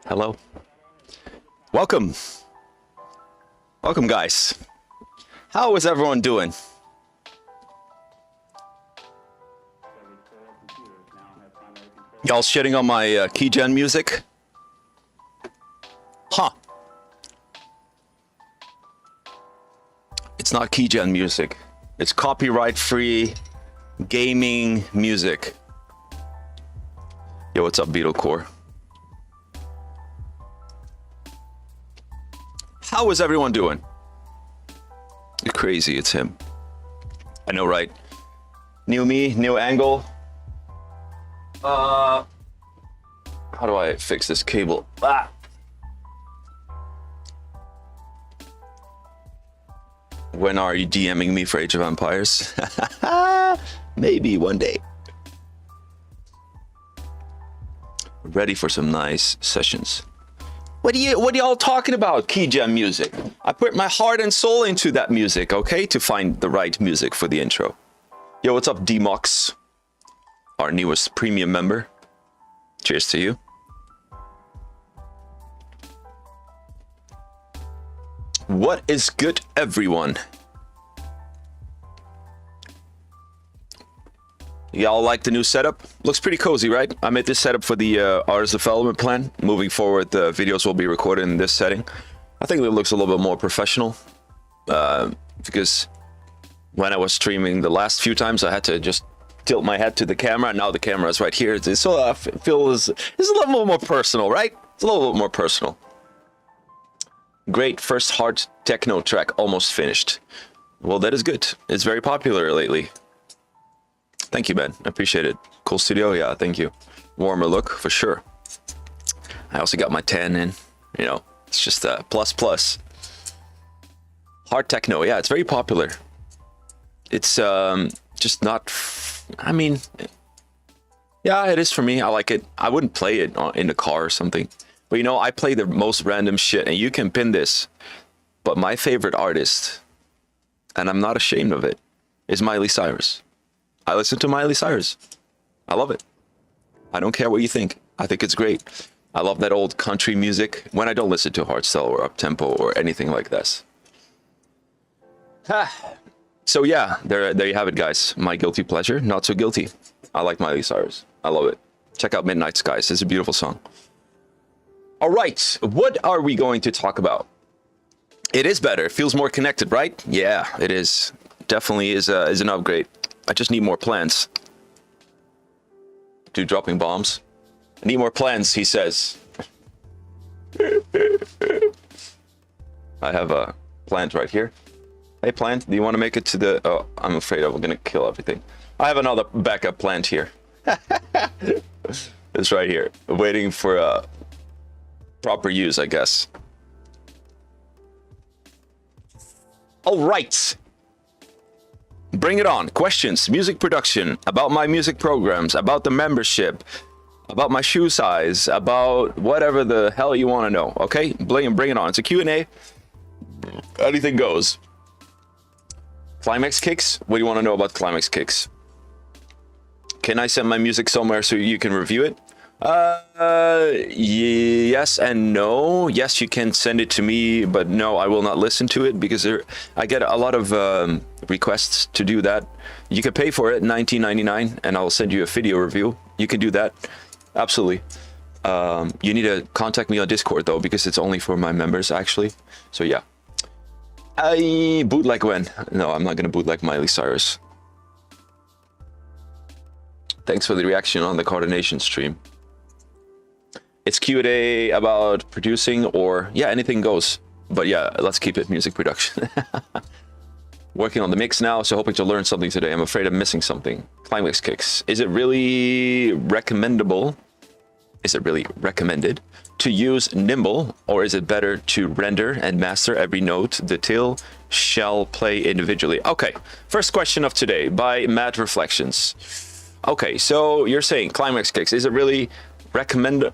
Hello. Welcome. Welcome, guys. How is everyone doing? Y'all shitting on my keygen music? Huh. It's not keygen music. It's copyright-free gaming music. Yo, what's up, Beetlecore? How is everyone doing? You're crazy, it's him. I know, right? New me, new angle. How do I fix this cable? Ah. When are you DMing me for Age of Empires? Maybe one day. Ready for some nice sessions. What are y'all talking about, keygen music? I put my heart and soul into that music, okay? To find the right music for the intro. Yo, what's up, D-Mox? Our newest premium member. Cheers to you. What is good, everyone? Y'all like the new setup? Looks pretty cozy, right? I made this setup for the artist development plan. Moving forward, the videos will be recorded in this setting. I think it looks a little bit more professional because when I was streaming the last few times, I had to just tilt my head to the camera. Now the camera is right here. So I feel it's a little more personal, right? It's a little bit more personal. Great first hard techno track almost finished. Well, that is good. It's very popular lately. Thank you, man. I appreciate it. Cool studio. Yeah, thank you. Warmer look for sure. I also got my tan in. You know, it's just a plus. Hard techno. Yeah, it's very popular. It's just not. I mean, yeah, it is for me. I like it. I wouldn't play it in the car or something. But you know, I play the most random shit, and you can pin this. But my favorite artist, and I'm not ashamed of it, is Miley Cyrus. I listen to Miley Cyrus. I love it. I don't care what you think. I think it's great. I love that old country music when I don't listen to hardstyle or uptempo or anything like this. So yeah, there you have it, guys. My guilty pleasure, not so guilty. I like Miley Cyrus. I love it. Check out Midnight Skies. It's a beautiful song. All right, what are we going to talk about? It is better. It feels more connected, right? Yeah, it is. Definitely is an upgrade. I just need more plans. Dude dropping bombs. I need more plans, he says. I have a plant right here. Hey, plant, do you want to make it to the... Oh, I'm afraid I'm going to kill everything. I have another backup plant here. It's right here, waiting for proper use, I guess. All right. Bring it on. Questions, music production, about my music programs, about the membership, about my shoe size, about whatever the hell you want to know. Okay, bring it on. It's a Q&A. Anything goes. Climax kicks. What do you want to know about climax kicks? Can I send my music somewhere so you can review it? Yes and no. Yes, you can send it to me, but no, I will not listen to it because I get a lot of requests to do that. You can pay for it, $19.99, and I'll send you a video review. You can do that, absolutely. You need to contact me on Discord though, because it's only for my members actually. So yeah. I bootleg when? No, I'm not gonna bootleg Miley Cyrus. Thanks for the reaction on the coordination stream. It's Q&A about producing or, yeah, anything goes. But yeah, let's keep it music production. Working on the mix now, so hoping to learn something today. I'm afraid I'm missing something. Climax kicks. Is it really recommendable? Is it really recommended to use Nimble, or is it better to render and master every note the till shall play individually? Okay, first question of today by Mad Reflections. Okay, so you're saying climax kicks. Is it really recommended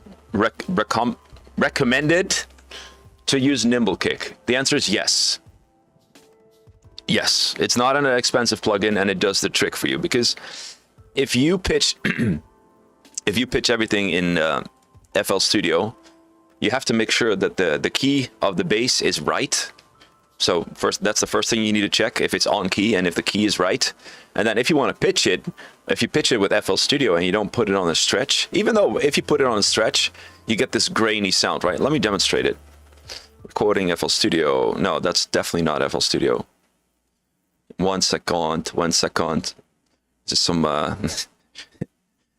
to use Nimble Kick? The answer is yes. Yes, it's not an expensive plugin, and it does the trick for you, because if you pitch everything in FL Studio, you have to make sure that the key of the bass is right. So first, that's the first thing you need to check, if it's on key and if the key is right. And then if you want to pitch it, if you pitch it with FL Studio and you don't put it on a stretch, even though if you put it on a stretch, you get this grainy sound, right? Let me demonstrate it. Recording FL Studio. No, that's definitely not FL Studio. 1 second, 1 second. Just some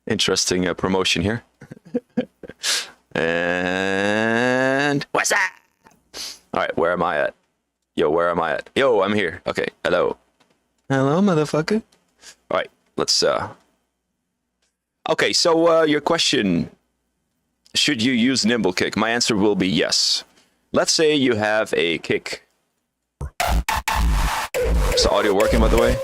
interesting promotion here. And what's that? All right, where am I at? Yo, where am I at? Yo, I'm here. Okay, hello. Hello, motherfucker. All right, let's... Okay, so your question, should you use nimble kick? My answer will be yes. Let's say you have a kick. Is the audio working, by the way?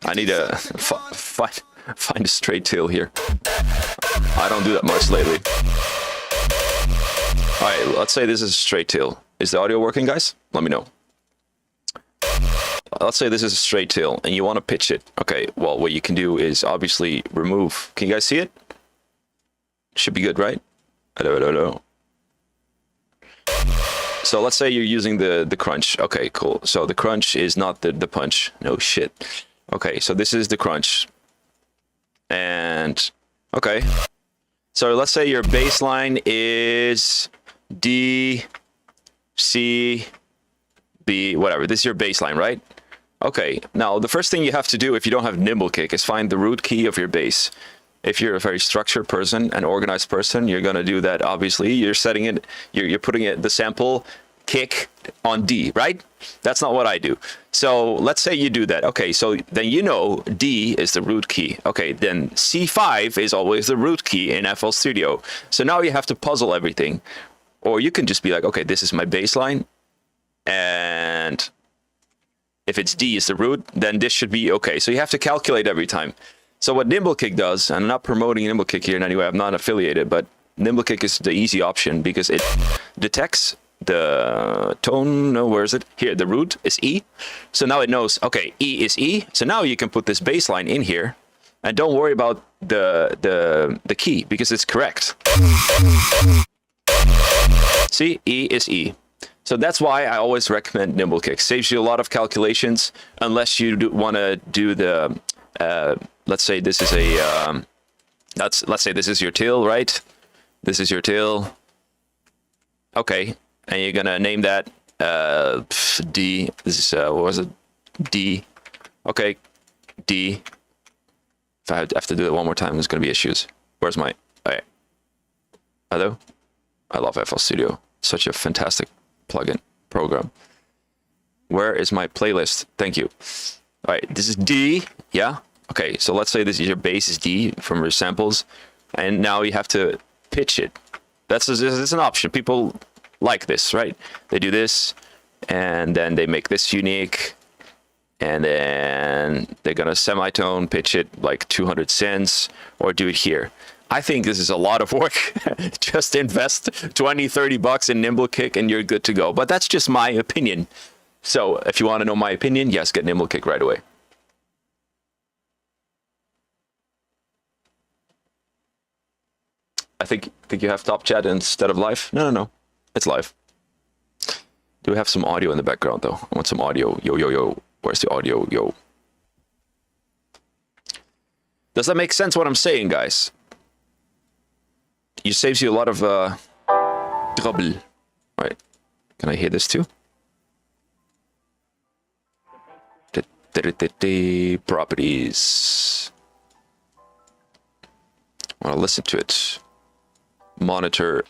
I need to find a straight tail here. I don't do that much lately. All right, let's say this is a straight tail. Is the audio working, guys? Let me know. Let's say this is a straight tail and you want to pitch it. Okay, well, what you can do is obviously remove. Can you guys see it? Should be good, right? Hello. So let's say you're using the crunch. Okay, cool. So the crunch is not the punch. No shit. Okay, so this is the crunch. And okay. So let's say your bass line is D, C, B, whatever. This is your bass line, right? Okay, now the first thing you have to do if you don't have nimble kick is find the root key of your bass. If you're a very structured person, an organized person, you're gonna do that. Obviously, you're setting it, you're putting it the sample kick on D, right? That's not what I do. So let's say you do that. Okay, so then you know D is the root key. Okay, then C5 is always the root key in FL Studio. So now you have to puzzle everything, or you can just be like, okay, this is my bass line, and if it's D is the root, then this should be okay. So you have to calculate every time. So what Nimblekick does, and I'm not promoting Nimblekick here in any way, I'm not affiliated, but Nimblekick is the easy option because it detects the tone, no, where is it? Here, the root is E. So now it knows, okay, E is E. So now you can put this bass line in here and don't worry about the key because it's correct. See, E is E. So that's why I always recommend Nimblekick. Saves you a lot of calculations unless you want to do the, let's say this is a, let's say this is your tail, right? This is your tail. Okay, and you're gonna name that D. This is what was it? D. Okay, D. If I have to do it one more time, there's gonna be issues. Where's my? Okay. Hello. I love FL Studio. Such a fantastic plugin program. Where is my playlist? Thank you. All right, this is D. Yeah. Okay, so let's say this is your bass is D from your samples, and now you have to pitch it. That's an option. People like this, right? They do this, and then they make this unique, and then they're gonna semitone pitch it like 200 cents, or do it here. I think this is a lot of work. Just invest 20, 30 bucks in Nimblekick and you're good to go. But that's just my opinion. So if you want to know my opinion, yes, get Nimblekick right away. I think you have top chat instead of live. No. It's live. Do we have some audio in the background though? I want some audio. Yo. Where's the audio? Yo. Does that make sense what I'm saying, guys? It saves you a lot of trouble. Right. Can I hear this too? Properties. I want to listen to it. Monitor.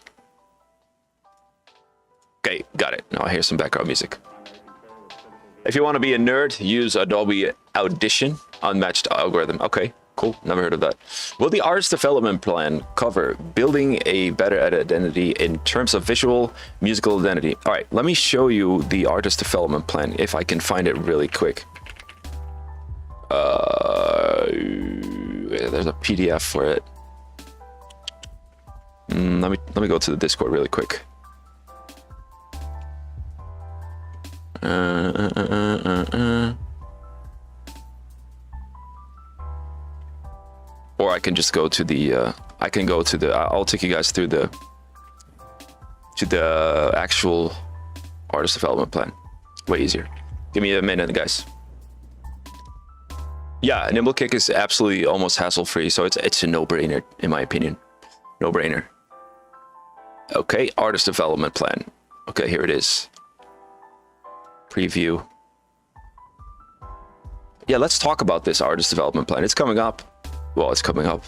Okay, got it. Now I hear some background music. If you want to be a nerd, use Adobe Audition, unmatched algorithm. Okay. Cool, never heard of that. Will the artist development plan cover building a better identity in terms of visual, musical identity? All right, let me show you the artist development plan if I can find it really quick. There's a PDF for it. Let me go to the Discord really quick. or I can just go to the, I'll take you guys through the actual artist development plan. Way easier. Give me a minute, guys. Yeah, Nimblekick is absolutely almost hassle-free, so it's a no-brainer, in my opinion. No-brainer. Okay, artist development plan. Okay, here it is. Preview. Yeah, let's talk about this artist development plan. It's coming up. Well, it's coming up.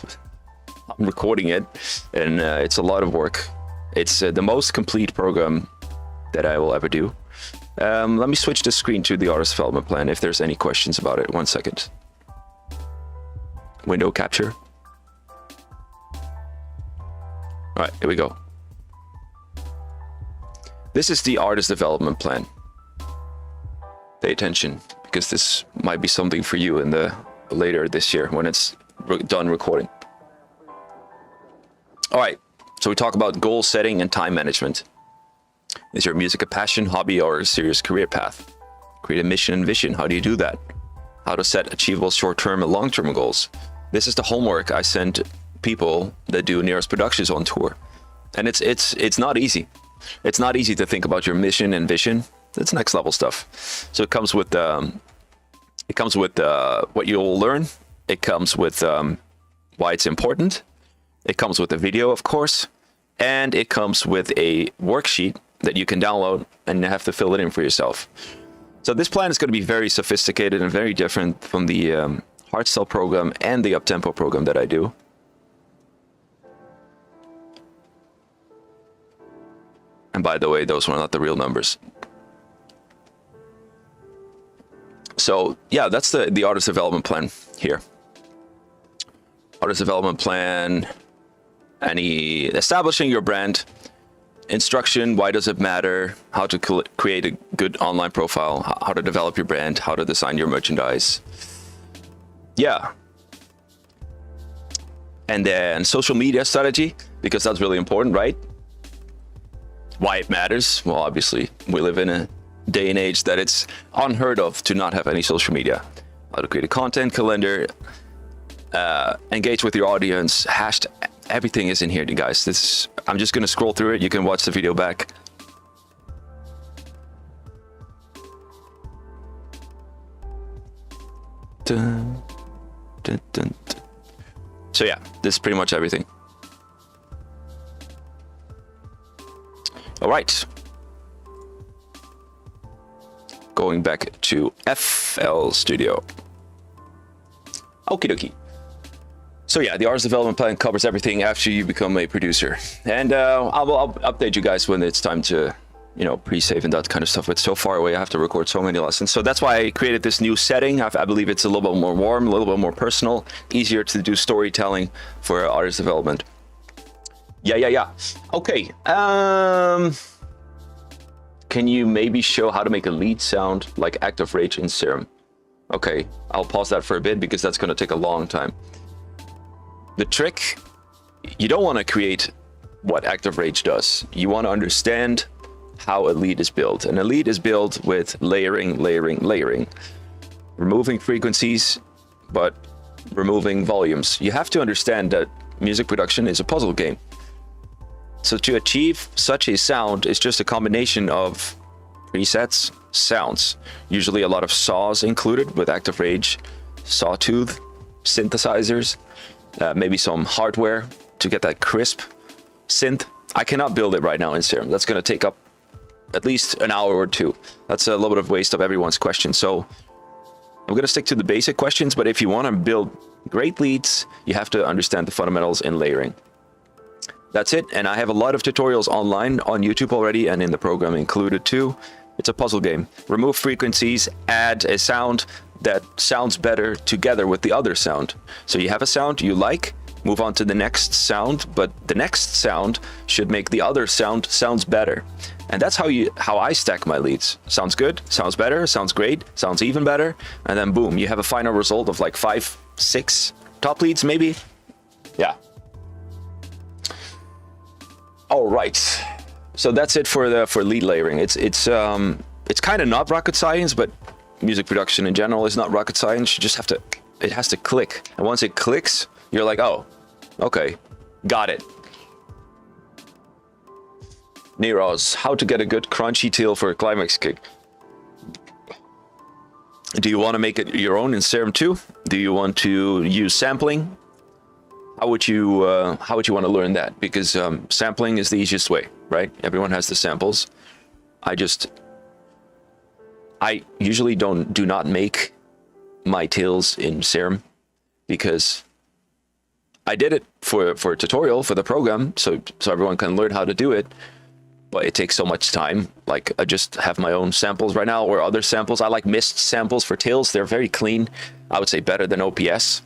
I'm recording it, and it's a lot of work. It's the most complete program that I will ever do. Let me switch the screen to the artist development plan if there's any questions about it. 1 second. Window capture. All right, here we go. This is the artist development plan. Pay attention, because this might be something for you in the later this year when it's done recording. All right, so we talk about goal setting and time management. Is your music a passion, hobby, or a serious career path? Create a mission and vision. How do you do that? How to set achievable short-term and long-term goals. This is the homework I send people that do Nearest Productions on tour. And it's not easy. It's not easy to think about your mission and vision. It's next level stuff. So it comes with what you'll learn. It comes with why it's important. It comes with a video, of course, and it comes with a worksheet that you can download and have to fill it in for yourself. So this plan is going to be very sophisticated and very different from the Hardstyle program and the Uptempo program that I do. And by the way, those were not the real numbers. So yeah, that's the artist development plan here. Artist development plan, establishing your brand, instruction, why does it matter, how to create a good online profile, how to develop your brand, how to design your merchandise. Yeah. And then social media strategy, because that's really important, right? Why it matters? Well, obviously, we live in a day and age that it's unheard of to not have any social media. How to create a content calendar, engage with your audience, hashtag, everything is in here, you guys. I'm just going to scroll through it. You can watch the video back. Dun, dun, dun, dun. So yeah, this is pretty much everything. All right. Going back to FL Studio. Okie dokie. So yeah, the artist development plan covers everything after you become a producer. And I'll update you guys when it's time to, pre-save and that kind of stuff. It's so far away, I have to record so many lessons. So that's why I created this new setting. I believe it's a little bit more warm, a little bit more personal, easier to do storytelling for artist development. Yeah. Okay. Can you maybe show how to make a lead sound like Active Rage in Serum? Okay, I'll pause that for a bit because that's going to take a long time. The trick, you don't want to create what Active Rage does. You want to understand how a lead is built. And a lead is built with layering, removing frequencies, but removing volumes. You have to understand that music production is a puzzle game. So to achieve such a sound is just a combination of presets, sounds, usually a lot of saws included with Active Rage, sawtooth, synthesizers, maybe some hardware to get that crisp synth. I cannot build it right now in Serum. That's going to take up at least an hour or two. That's a little bit of waste of everyone's question. So I'm going to stick to the basic questions, but if you want to build great leads, you have to understand the fundamentals in layering. That's it. And I have a lot of tutorials online on YouTube already and in the program included too. It's a puzzle game. Remove frequencies, add a sound that sounds better together with the other sound. So you have a sound you like, move on to the next sound, but the next sound should make the other sounds better. And that's how I stack my leads. Sounds good, sounds better, sounds great, sounds even better. And then boom, you have a final result of like 5, 6 top leads maybe. Yeah. All right, so that's it for lead layering. It's kind of not rocket science, but music production in general is not rocket science. You just have to, it has to click, and once it clicks, you're like, oh, okay, got it. Neros, how to get a good crunchy tail for a climax kick? Do you want to make it your own in Serum 2? Do you want to use sampling? How would you want to learn that? Because sampling is the easiest way, right? Everyone has the samples. I usually do not make my tails in Serum because I did it for a tutorial for the program, so everyone can learn how to do it. But it takes so much time. Like, I just have my own samples right now, or other samples. I like mist samples for tails. They're very clean. I would say better than OPS.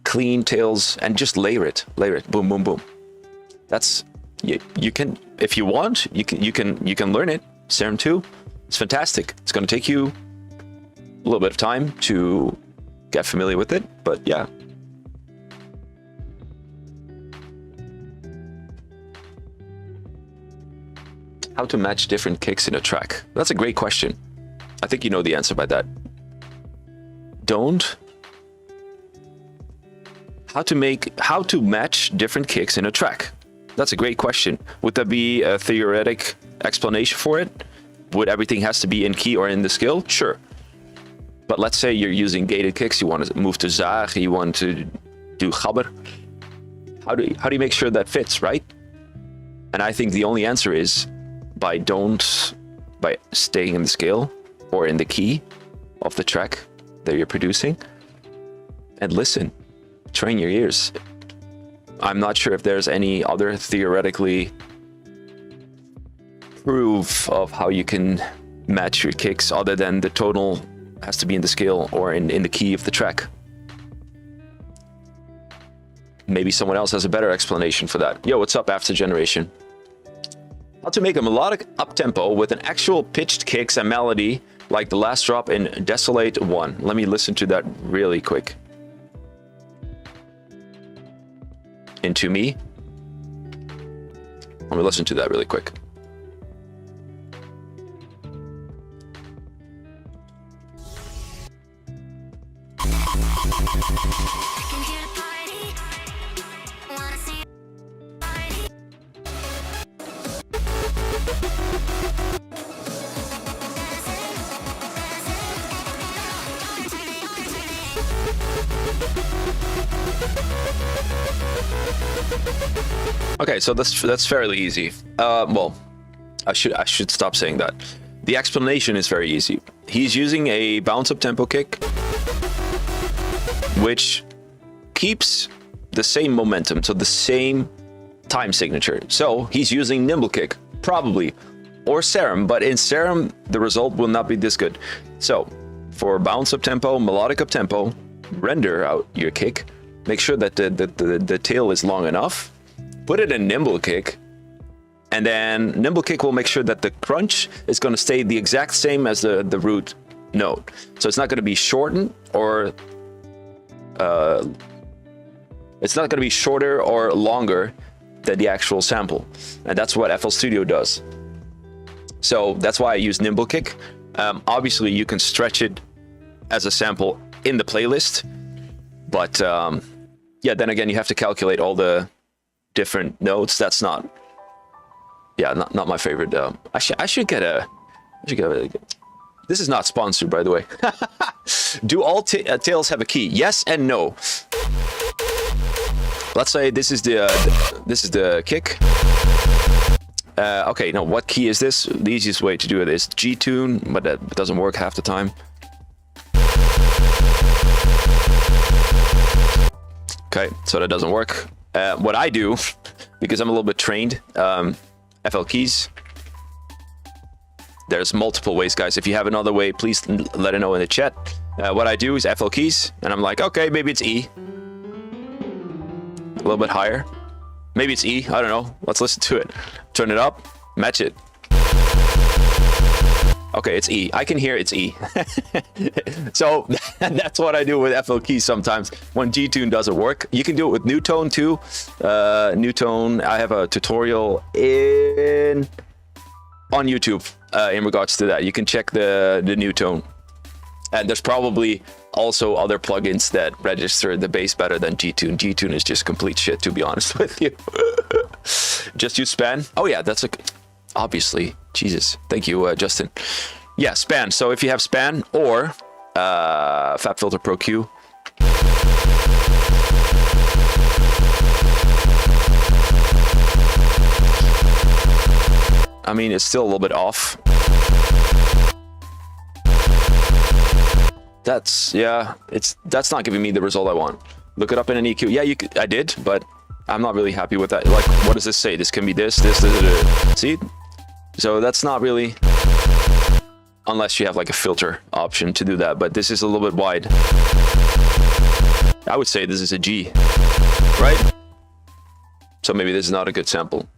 Clean tails, and just layer it. Boom, boom, boom. That's you can, if you want, you can learn it. Serum 2, it's fantastic. It's going to take you a little bit of time to get familiar with it, but yeah. How to match different kicks in a track? That's a great question. I think you know the answer by that. How to match different kicks in a track? That's a great question. Would there be a theoretic explanation for it? Would everything has to be in key or in the skill? Sure. But let's say you're using gated kicks, you want to move to zaag, you want to do gabber. How do you make sure that fits, right? And I think the only answer is by staying in the scale or in the key of the track that you're producing, and listen, train your ears. I'm not sure if there's any other theoretically proof of how you can match your kicks other than the tonal has to be in the scale or in the key of the track. Maybe someone else has a better explanation for that. Yo, what's up, After Generation? How to make a melodic uptempo with an actual pitched kicks and melody like the last drop in Desolate 1. Let me listen to that really quick. Into Me. Let me listen to that really quick. Okay, so that's fairly easy. Well, I should stop saying that. The explanation is very easy. He's using a bounce up tempo kick, which keeps the same momentum, so the same time signature. So he's using nimble kick, probably, or Serum, but in Serum the result will not be this good. So for bounce up tempo, melodic up tempo, render out your kick. Make sure that the tail is long enough. Put it in nimble kick, and then nimble kick will make sure that the crunch is going to stay the exact same as the root note. So it's not going to be shortened or it's not going to be shorter or longer than the actual sample, and that's what FL Studio does. So that's why I use nimble kick. Obviously, you can stretch it as a sample in the playlist, but yeah, then again, you have to calculate all the different notes. That's not my favorite. I should get a. This is not sponsored, by the way. Do all tails have a key? Yes and no. Let's say this is the kick. Okay, now what key is this? The easiest way to do it is G tune, but that doesn't work half the time. Okay, so that doesn't work. What I do, because I'm a little bit trained, FL keys. There's multiple ways, guys. If you have another way, please let it know in the chat. What I do is FL keys, and I'm like, okay, maybe it's E. A little bit higher. Maybe it's E, I don't know. Let's listen to it. Turn it up, match it. Okay, it's E. I can hear it's E. So that's what I do with FL keys sometimes when G-tune doesn't work. You can do it with new tone too. New tone, I have a tutorial on YouTube in regards to that. You can check the new tone. And there's probably also other plugins that register the bass better than G-Tune. G-Tune is just complete shit, to be honest with you. Just use Span. Oh yeah, that's obviously. Jesus, thank you, Justin. Yeah, Span. So if you have Span or FabFilter Pro Q. I mean, it's still a little bit off. That's not giving me the result I want. Look it up in an EQ. Yeah, I did, but I'm not really happy with that. Like, what does this say? This can be this. See? So that's not really, unless you have like a filter option to do that, but this is a little bit wide. I would say this is a G, right? So maybe this is not a good sample.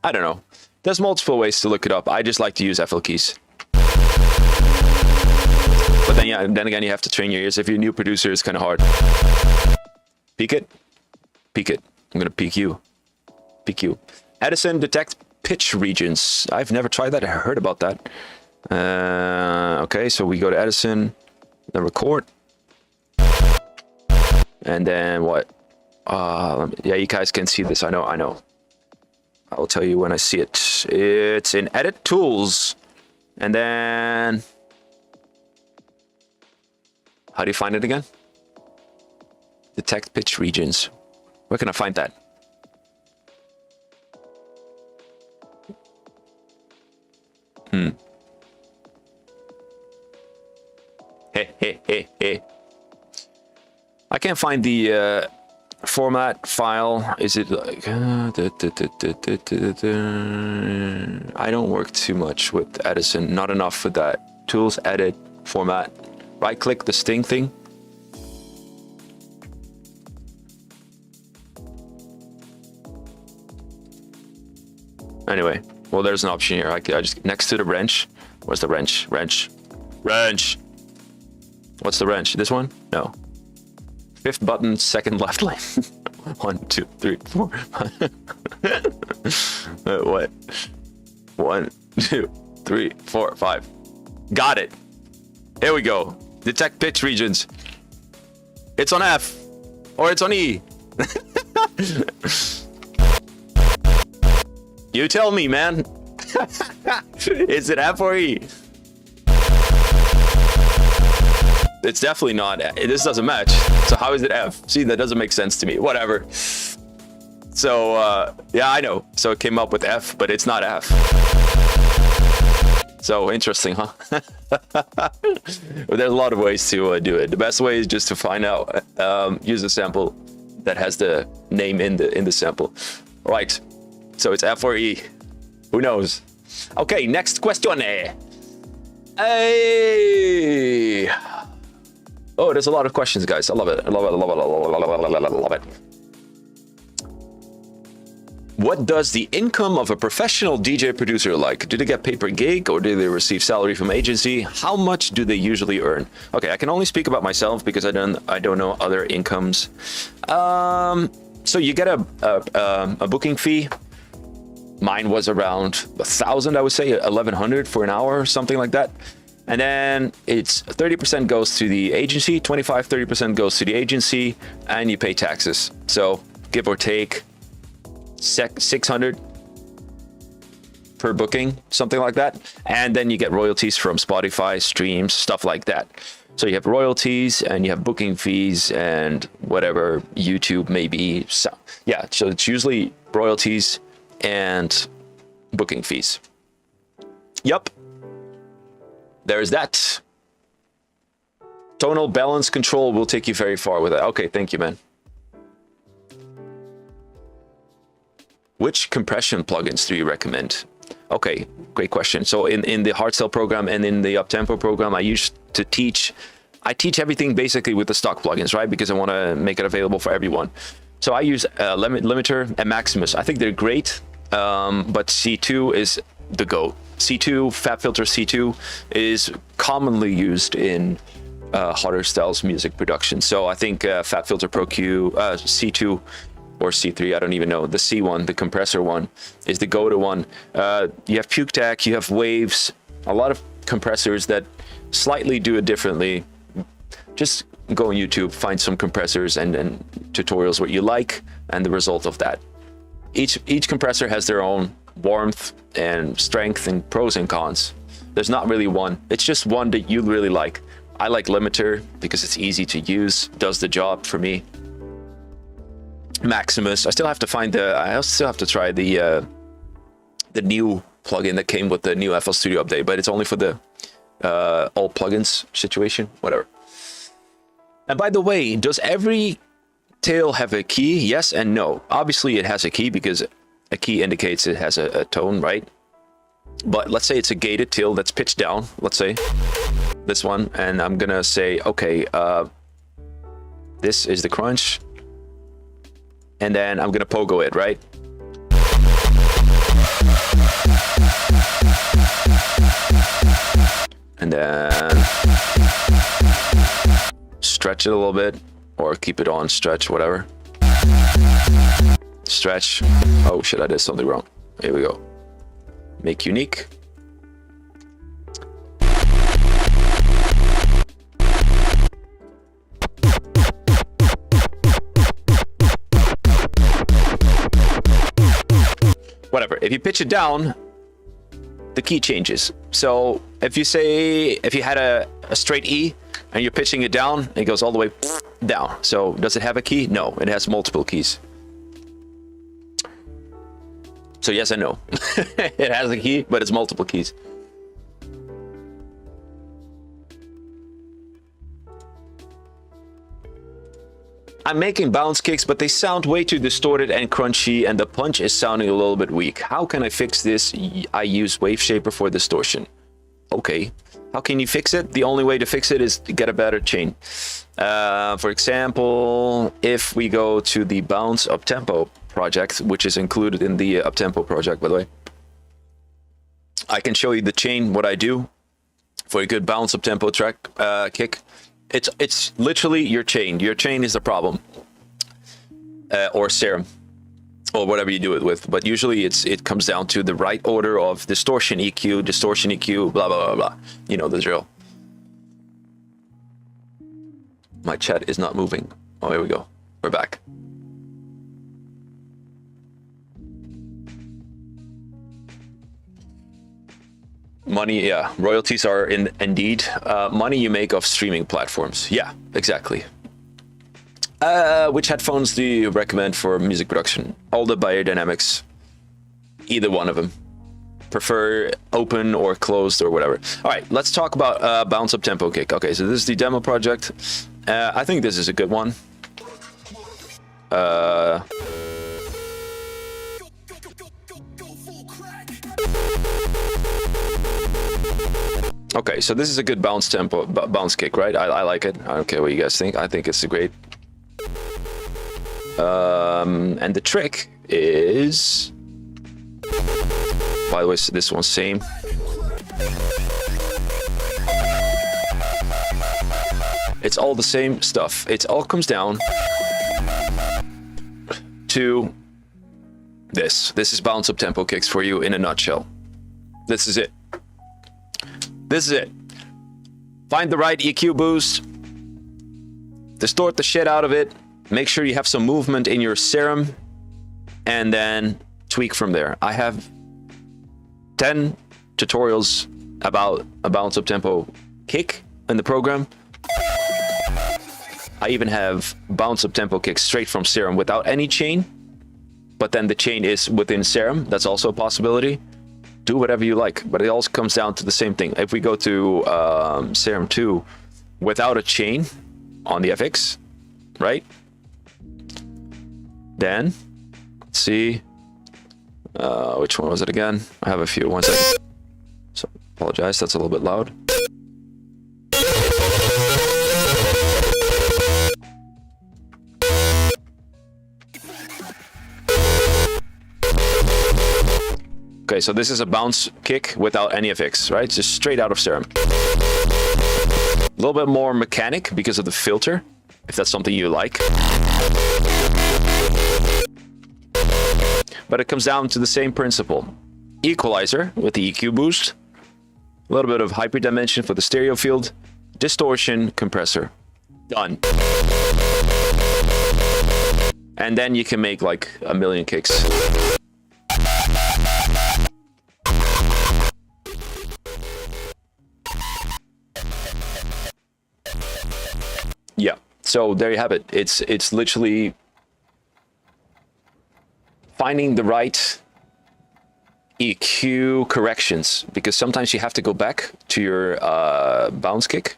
I don't know. There's multiple ways to look it up. I just like to use FL keys. But then, yeah, then again, you have to train your ears. If you're a new producer, it's kind of hard. Peek it. Peek it. I'm going to peek you. Peek you. Edison, detect pitch regions. I've never tried that. I heard about that. Okay, so we go to Edison, then record. And then what? Yeah, you guys can see this. I know. I'll tell you when I see it. It's in Edit Tools. And then... How do you find it again? Detect pitch regions. Where can I find that? Hey. I can't find the format file. Is it like... I don't work too much with Edison. Not enough with that. Tools, edit, format. Right click the sting thing. Anyway, well, there's an option here. I just next to the wrench. Where's the wrench? Wrench. What's the wrench? This one? No. Fifth button, second left lane. 1, 2, 3, 4. What? 1, 2, 3, 4, 5. Got it. Here we go. Detect pitch regions. It's on F or it's on E. You tell me, man. Is it F or E? It's definitely not. This doesn't match. So how is it F? See, that doesn't make sense to me. Whatever. So yeah, I know. So it came up with F, but it's not F. So interesting, huh? But there's a lot of ways to do it. The best way is just to find out, use a sample that has the name in the sample. Right. So it's F or E. Who knows? Okay, next question. Hey. Oh, there's a lot of questions, guys. I love it. I love it. What does the income of a professional DJ producer like? Do they get paid per gig or do they receive salary from agency? How much do they usually earn? Okay, I can only speak about myself because I don't know other incomes. So you get a booking fee. Mine was around 1,000, I would say, 1,100 for an hour or something like that. And then it's 30% goes to the agency, 30% goes to the agency, and you pay taxes. So give or take 600 per booking, something like that. And then you get royalties from Spotify, streams, stuff like that. So you have royalties and you have booking fees and whatever YouTube may be. So yeah, so it's usually royalties and booking fees. Yep. There's that. Tonal balance control will take you very far with it. Okay, thank you, man. Which compression plugins do you recommend? Okay, great question. So in the Hardstyle program and in the Uptempo program, I teach everything basically with the stock plugins, right? Because I want to make it available for everyone. So I use Limiter and Maximus. I think they're great, but C2 is the GOAT. C2, FabFilter C2 is commonly used in Hardstyle's music production. So I think FabFilter Pro Q, C2 or C3, I don't even know. The C1, the compressor one, is the go-to one. You have Puke Tech, you have Waves, a lot of compressors that slightly do it differently. Just go on YouTube, find some compressors and tutorials what you like, and the result of that. Each compressor has their own warmth and strength and pros and cons. There's not really one. It's just one that you really like. I like Limiter because it's easy to use, does the job for me. Maximus. I still have to try the new plugin that came with the new FL Studio update, but it's only for the all plugins situation, whatever. And by the way, does every tail have a key? Yes and no. Obviously it has a key because a key indicates it has a tone, right? But let's say it's a gated tail that's pitched down, let's say this one, and I'm gonna say, okay, this is the crunch, and then I'm gonna pogo it, right? And then stretch it a little bit, or keep it on stretch, whatever. Stretch. Oh shit, I did something wrong. Here we go. Make unique. Whatever. If you pitch it down, the key changes. So if you had a straight E and you're pitching it down, it goes all the way down. So does it have a key? No, it has multiple keys. So yes and no. It has a key, but it's multiple keys. I'm making bounce kicks, but they sound way too distorted and crunchy, and the punch is sounding a little bit weak. How can I fix this? I use Wave Shaper for distortion. Okay. How can you fix it? The only way to fix it is to get a better chain. For example, if we go to the Bounce Uptempo project, which is included in the Uptempo project, by the way, I can show you the chain, what I do for a good Bounce Uptempo track kick. It's literally your chain. Your chain is the problem, or serum, or whatever you do it with. But usually it comes down to the right order of distortion EQ, blah, blah, blah, blah. You know the drill. My chat is not moving. Oh, here we go. We're back. Money, yeah. Royalties are indeed money you make off streaming platforms. Yeah, exactly. Which headphones do you recommend for music production? All the Biodynamics. Either one of them. Prefer open or closed or whatever. All right, let's talk about Bounce Uptempo kick. Okay, so this is the demo project. I think this is a good one. Okay, so this is a good bounce kick, right? I like it. I don't care what you guys think. I think it's a great. And the trick is, by the way, so this one's same. It's all the same stuff. It all comes down to this. This is Bounce Uptempo kicks for you in a nutshell. This is it. This is it. Find the right EQ boost. Distort the shit out of it. Make sure you have some movement in your serum. And then tweak from there. I have 10 tutorials about a Bounce Uptempo kick in the program. I even have Bounce Uptempo kicks straight from serum without any chain. But then the chain is within serum. That's also a possibility. Do whatever you like, but it also comes down to the same thing. If we go to Serum 2 without a chain on the FX, right? Then, let's see, which one was it again? I have a few. 1 second. So, apologize, that's a little bit loud. Okay, so this is a bounce kick without any FX, right? Just straight out of serum. A little bit more mechanic because of the filter, if that's something you like. But it comes down to the same principle. Equalizer with the EQ boost. A little bit of hyperdimension for the stereo field. Distortion, compressor. Done. And then you can make like a million kicks. Yeah, so there you have it. It's literally finding the right EQ corrections, because sometimes you have to go back to your bounce kick.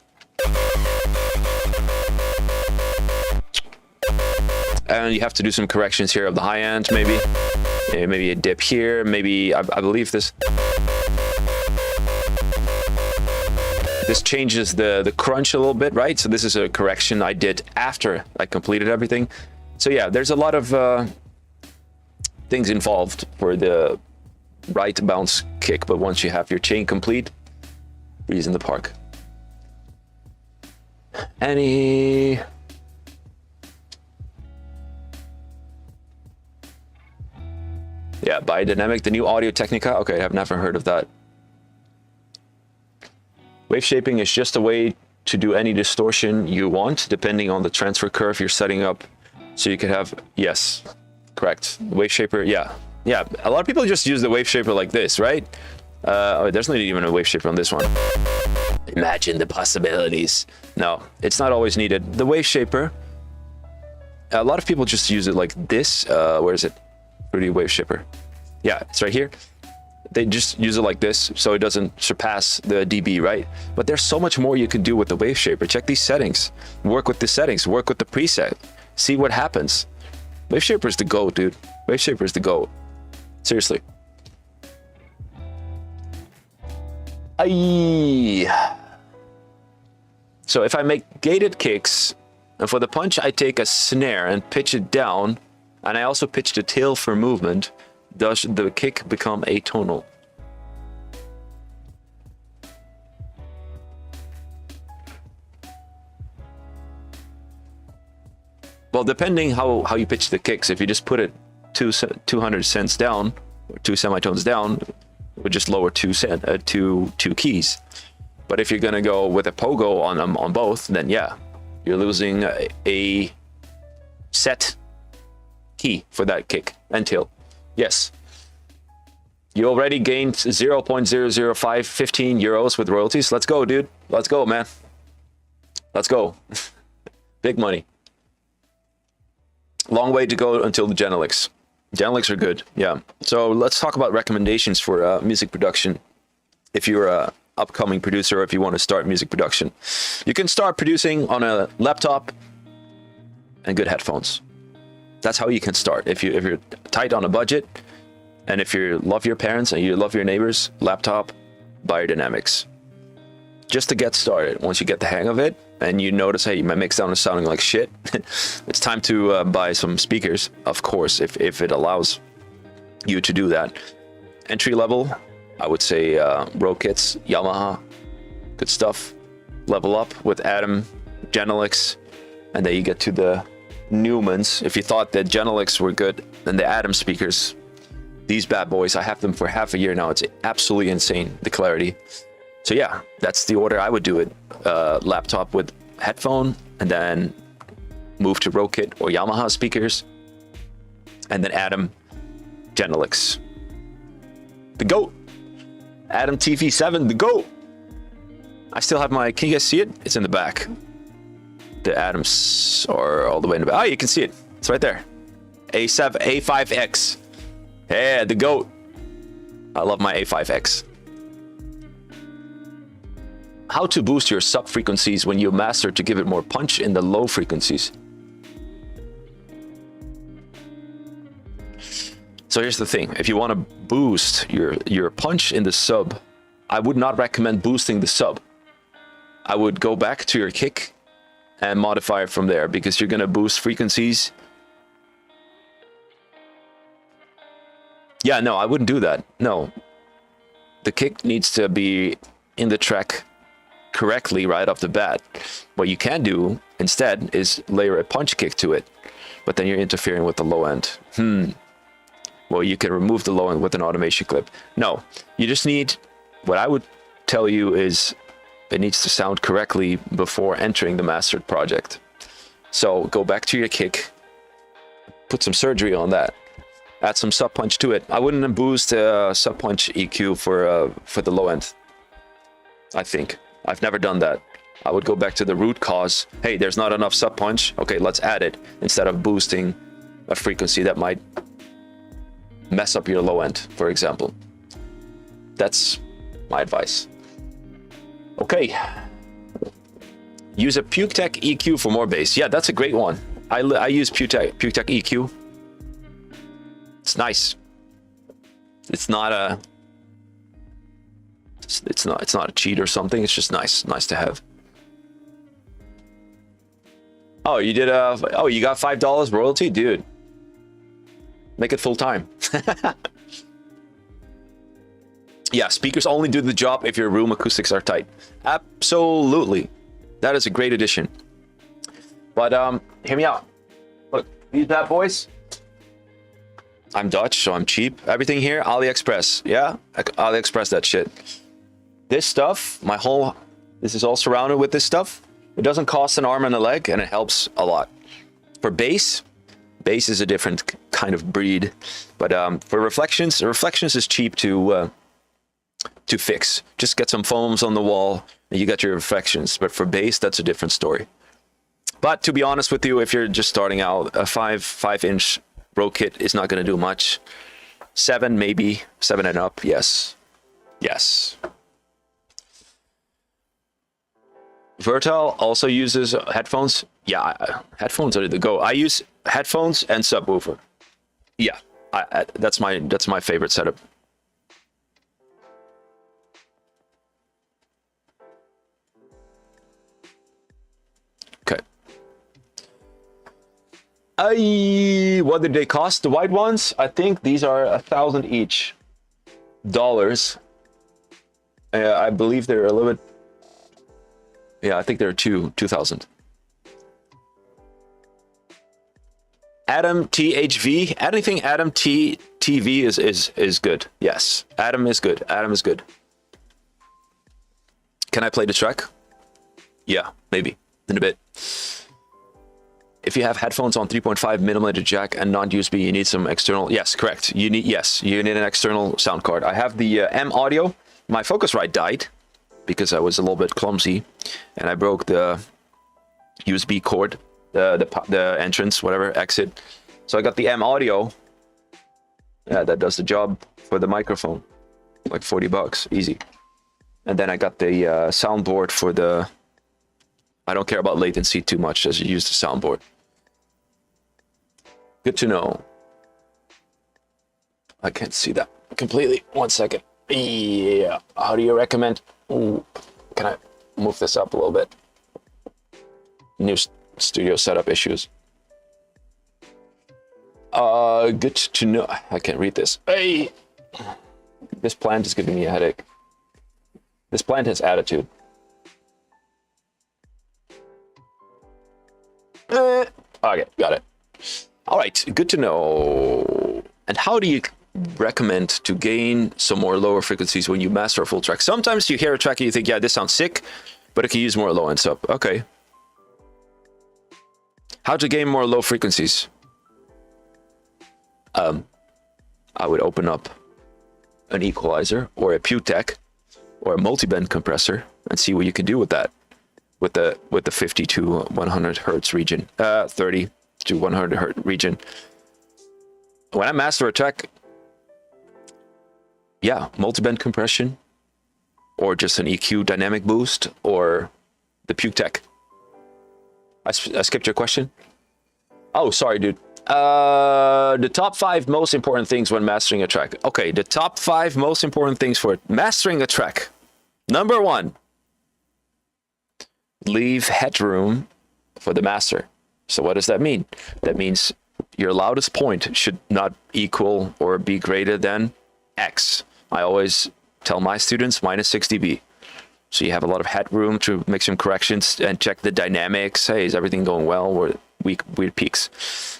And you have to do some corrections here of the high end, maybe. Maybe a dip here, maybe, I believe this changes the crunch a little bit, right? So this is a correction I did after I completed everything. So yeah, there's a lot of things involved for the right bounce kick, but once you have your chain complete, breeze in the park. Yeah, Biodynamic, the new Audio Technica. Okay, I've never heard of that. Wave shaping is just a way to do any distortion you want, depending on the transfer curve you're setting up. So you could have, yes, correct. Wave shaper, yeah. Yeah, a lot of people just use the wave shaper like this, right? Oh, there's not even a wave shaper on this one. Imagine the possibilities. No, it's not always needed. The wave shaper, a lot of people just use it like this. Where is it? Pretty wave shaper. Yeah, it's right here. They just use it like this so it doesn't surpass the dB, right? But there's so much more you can do with the wave shaper. Check these settings. Work with the settings. Work with the preset. See what happens. Wave shaper is the GOAT, dude. Wave shaper is the GOAT. Seriously. Aye. So if I make gated kicks, and for the punch I take a snare and pitch it down, and I also pitch the tail for movement, does the kick become atonal? Well, depending how you pitch the kicks, if you just put it 200 cents down, or 2 semitones down, it would just lower two keys. But if you're gonna go with a pogo on both, then yeah, you're losing a set key for that kick and tail. Yes. You already gained 0.00515 euros with royalties. Let's go, dude. Let's go, man. Let's go. Big money. Long way to go until the Genelix. Genelix are good, yeah. So let's talk about recommendations for music production. If you're a upcoming producer, or if you want to start music production, you can start producing on a laptop and good headphones. That's how you can start. If you're tight on a budget, and if you love your parents and you love your neighbors, laptop, Biodynamics. Just to get started. Once you get the hang of it, and you notice, hey, my mixdown is sounding like shit, it's time to buy some speakers, of course, if it allows you to do that. Entry level, I would say Rode kits, Yamaha, good stuff. Level up with Atom, Genelix, and then you get to the Newmans. If you thought that Genelix were good, then the Atom speakers, these bad boys, I have them for half a year now. It's absolutely insane, the clarity. So yeah, that's the order I would do it. Laptop with headphone, and then move to Rode kit or Yamaha speakers, and then Atom, Genelix. The GOAT! Atom TV7, the GOAT! I still have my, can you guys see it? It's in the back. The Atoms are all the way in the back. Oh, you can see it. It's right there. A5X. Yeah, the GOAT. I love my A5X. How to boost your sub frequencies when you master to give it more punch in the low frequencies. So here's the thing. If you want to boost your punch in the sub, I would not recommend boosting the sub. I would go back to your kick and modify it from there, because you're going to boost frequencies. Yeah, no, I wouldn't do that. No. The kick needs to be in the track correctly right off the bat. What you can do instead is layer a punch kick to it, but then you're interfering with the low end. Well, you can remove the low end with an automation clip. No, you just need, what I would tell you is It needs to sound correctly before entering the mastered project. So go back to your kick, put some surgery on that, add some sub punch to it. I wouldn't boost sub punch EQ for the low end. I think I've never done that. I would go back to the root cause. Hey, there's not enough sub punch. Okay, let's add it instead of boosting a frequency that might mess up your low end, for example. That's my advice. Okay. Use a PukeTech EQ for more bass. Yeah, that's a great one. I use PukeTech EQ. It's nice. It's not a cheat or something. It's just nice to have. Oh, you did you got $5 royalty, dude. Make it full time. Yeah, speakers only do the job if your room acoustics are tight. Absolutely. That is a great addition. But hear me out. Look, these bad boys. I'm Dutch, so I'm cheap. Everything here, AliExpress. Yeah, AliExpress that shit. This stuff, this is all surrounded with this stuff. It doesn't cost an arm and a leg, and it helps a lot. For bass is a different kind of breed. But for reflections is cheap to fix. Just get some foams on the wall and you got your reflections. But for bass, that's a different story. But to be honest with you, if you're just starting out, a 5-inch Pro kit is not going to do much. 7 maybe, 7 and up, yes. Vertile also uses headphones. Yeah, headphones are the go. I use headphones and subwoofer. Yeah, that's my favorite setup. What did they cost? The white ones? I think these are $1,000 each. I believe they're a little bit. Yeah, I think they're 2,000. Atom THV. Anything Atom TV is good. Yes, Atom is good. Atom is good. Can I play the track? Yeah, maybe in a bit. If you have headphones on 3.5mm jack and non-USB, you need some external. Yes, correct. You need an external sound card. I have the M Audio. My Focusrite died because I was a little bit clumsy, and I broke the USB cord, the entrance, whatever, exit. So I got the M Audio. Yeah, that does the job for the microphone, like $40, easy. And then I got the soundboard for the. I don't care about latency too much as you use the soundboard. Good to know. I can't see that completely. 1 second. Yeah. How do you recommend? Ooh. Can I move this up a little bit? New studio setup issues. Good to know. I can't read this. Hey. This plant is giving me a headache. This plant has attitude. Okay, got it. All right, good to know. And how do you recommend to gain some more lower frequencies when you master a full track? Sometimes you hear a track and you think, yeah, this sounds sick, but it can use more low end sub. Okay. How to gain more low frequencies? I would open up an equalizer or a PukeTech or a multi-band compressor and see what you can do with that. With the 50 to 100 hertz region, 30 to 100 hertz region. When I master a track, yeah, multi-band compression, or just an EQ dynamic boost, or the PukeTech. I skipped your question. Oh, sorry, dude. The top 5 most important things when mastering a track. Okay, the top 5 most important things for mastering a track. Number 1. Leave headroom for the master. So what does that mean? That means your loudest point should not equal or be greater than X. I always tell my students -6 dB. So you have a lot of headroom to make some corrections and check the dynamics. Hey, is everything going well? Or weird peaks.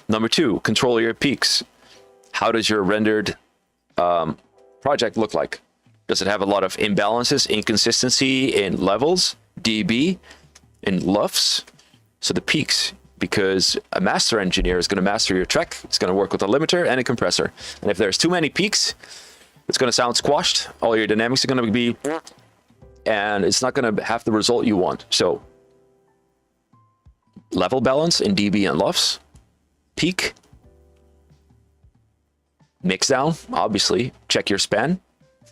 Number 2, control your peaks. How does your rendered project look like? Does it have a lot of imbalances, inconsistency in levels? dB in LUFS, so the peaks, because a master engineer is going to master your track. It's going to work with a limiter and a compressor. And if there's too many peaks, it's going to sound squashed. All your dynamics are going to be, and it's not going to have the result you want. So level balance in dB and LUFS, peak, mix down, obviously, check your span,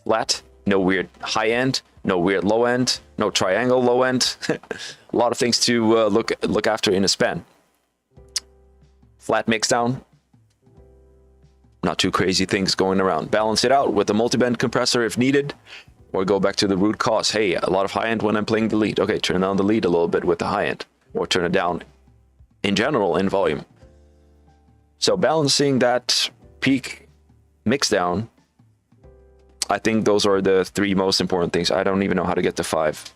flat, no weird high end, no weird low end, no triangle low end. A lot of things to look after in a span. Flat mix down, not too crazy things going around. Balance it out with a multiband compressor if needed, or go back to the root cause. Hey, a lot of high end when I'm playing the lead. Okay, turn down the lead a little bit with the high end, or turn it down in general in volume. So balancing that peak mix down, I think those are the 3 most important things. I don't even know how to get to 5.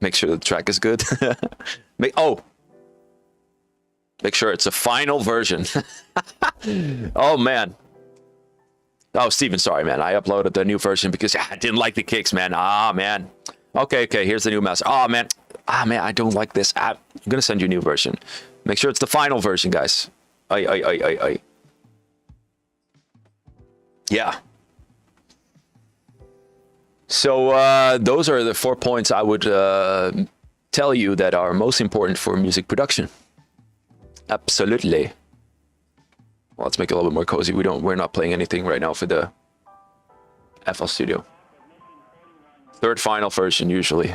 Make sure the track is good. Make sure it's a final version. Oh man. Oh, Steven, sorry, man. I uploaded the new version because I didn't like the kicks, man. Ah, man. Okay, here's the new master. Oh, man. Ah, man, I don't like this. I'm going to send you a new version. Make sure it's the final version, guys. Yeah. So those are the 4 points I would tell you that are most important for music production. Absolutely. Well, let's make it a little bit more cozy. We're not playing anything right now for the FL Studio. 3rd final version usually.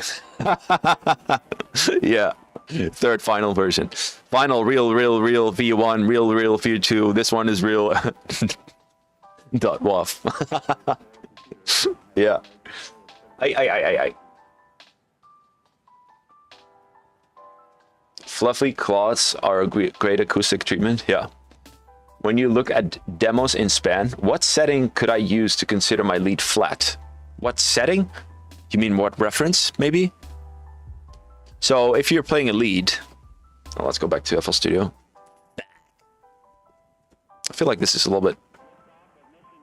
Yeah. 3rd final version. Final real V1, real V2. This one is real. Dot waff. Yeah. I. Fluffy cloths are a great acoustic treatment. Yeah. When you look at demos in span, what setting could I use to consider my lead flat? What setting? You mean what reference, maybe? So if you're playing a lead, let's go back to FL Studio. I feel like this is a little bit...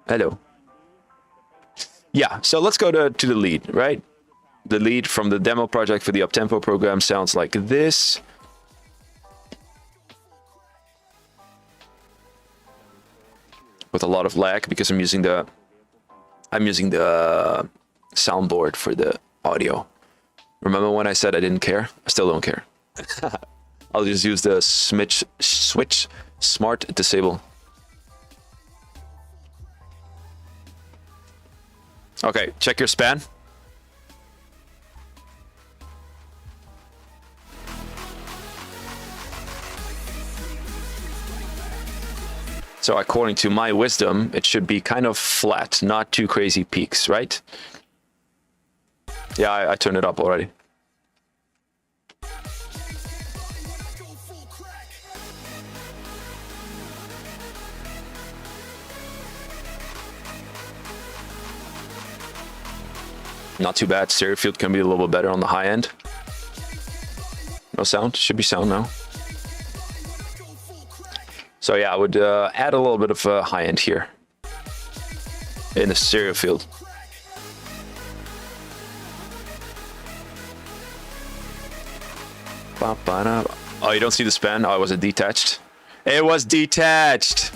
Hello. Yeah, so let's go to the lead, right? The lead from the demo project for the Uptempo program sounds like this. With a lot of lag because I'm using the soundboard for the audio. Remember when I said I didn't care? I still don't care. I'll just use the switch smart disable. Okay, check your span. So according to my wisdom, it should be kind of flat, not too crazy peaks, right? Yeah, I turned it up already. Not too bad. Stereo field can be a little bit better on the high end. No sound. Should be sound now. So yeah, I would add a little bit of high end here in the stereo field. Oh, you don't see the span? Oh, was it detached? It was detached.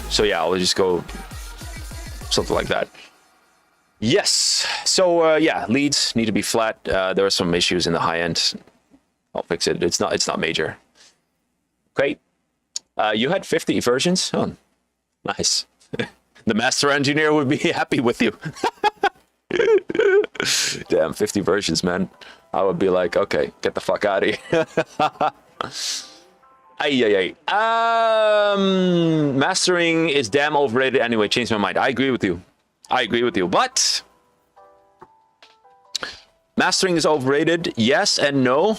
So yeah, I'll just go something like that. Yes. So yeah, leads need to be flat. There are some issues in the high end. I'll fix it. It's not major. Okay. You had 50 versions. Oh, nice. The master engineer would be happy with you. Damn, 50 versions, man. I would be like, okay, get the fuck out of here. Mastering is damn overrated anyway. Changed my mind. I agree with you. But Mastering is overrated. Yes and no.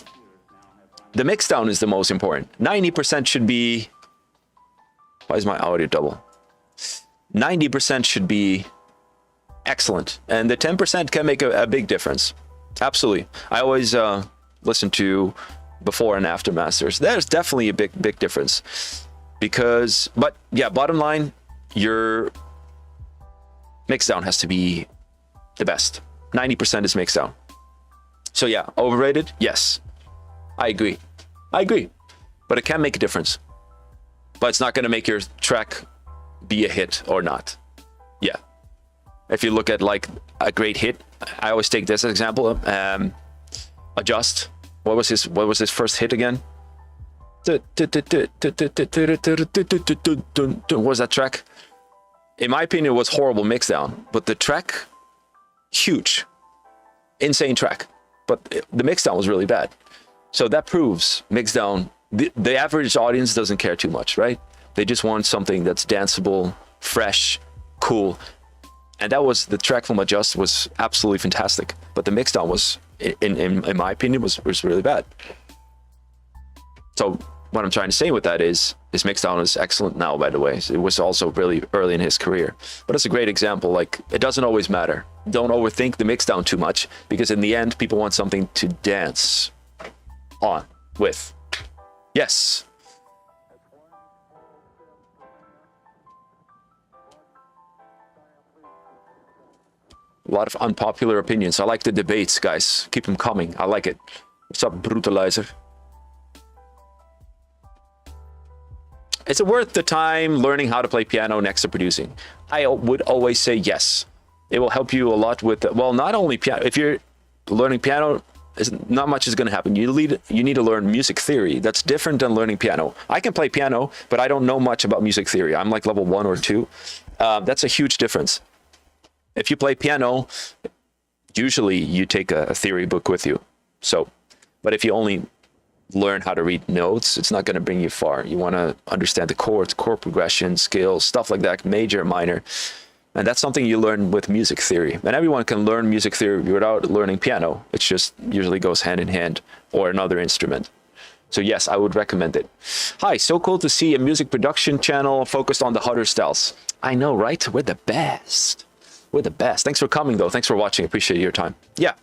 The mix down is the most important. 90% should be... Why is my audio double? 90% should be excellent. And the 10% can make a big difference. Absolutely. I always listen to before and after masters. There's definitely a big difference. Because, but yeah, bottom line, your mix down has to be the best. 90% is mix down. So yeah, overrated? Yes. I agree. But it can make a difference. But it's not going to make your track be a hit or not. Yeah. If you look at like a great hit, I always take this example. Adjust. What was his first hit again? What was that track? In my opinion, it was horrible mixdown, but the track, huge, insane track. But the mixdown was really bad. So that proves mixdown. The average audience doesn't care too much, right? They just want something that's danceable, fresh, cool. And that was the track from Adjust was absolutely fantastic. But the mixdown was, in my opinion, was really bad. So what I'm trying to say with that is his mixdown is excellent now, by the way. It was also really early in his career. But it's a great example. Like, it doesn't always matter. Don't overthink the mixdown too much, because in the end, people want something to dance on with. Yes. A lot of unpopular opinions. I like the debates, guys. Keep them coming. I like it. What's up, Brutalizer? Is it worth the time learning how to play piano next to producing? I would always say yes. It will help you a lot with, well, not only piano. If you're learning piano, not much is going to happen. You need to learn music theory. That's different than learning piano. I can play piano, but I don't know much about music theory. I'm like level 1 or 2. That's a huge difference. If you play piano, usually you take a theory book with you. So, but if you only learn how to read notes, it's not going to bring you far. You want to understand the chords, chord progression, scales, stuff like that, major, minor. And that's something you learn with music theory. And everyone can learn music theory without learning piano. It just usually goes hand in hand, or another instrument. So yes, I would recommend it. Hi, so cool to see a music production channel focused on the Hardstyles. I know, right? We're the best. We're the best. Thanks for coming, though. Thanks for watching. Appreciate your time. Yeah.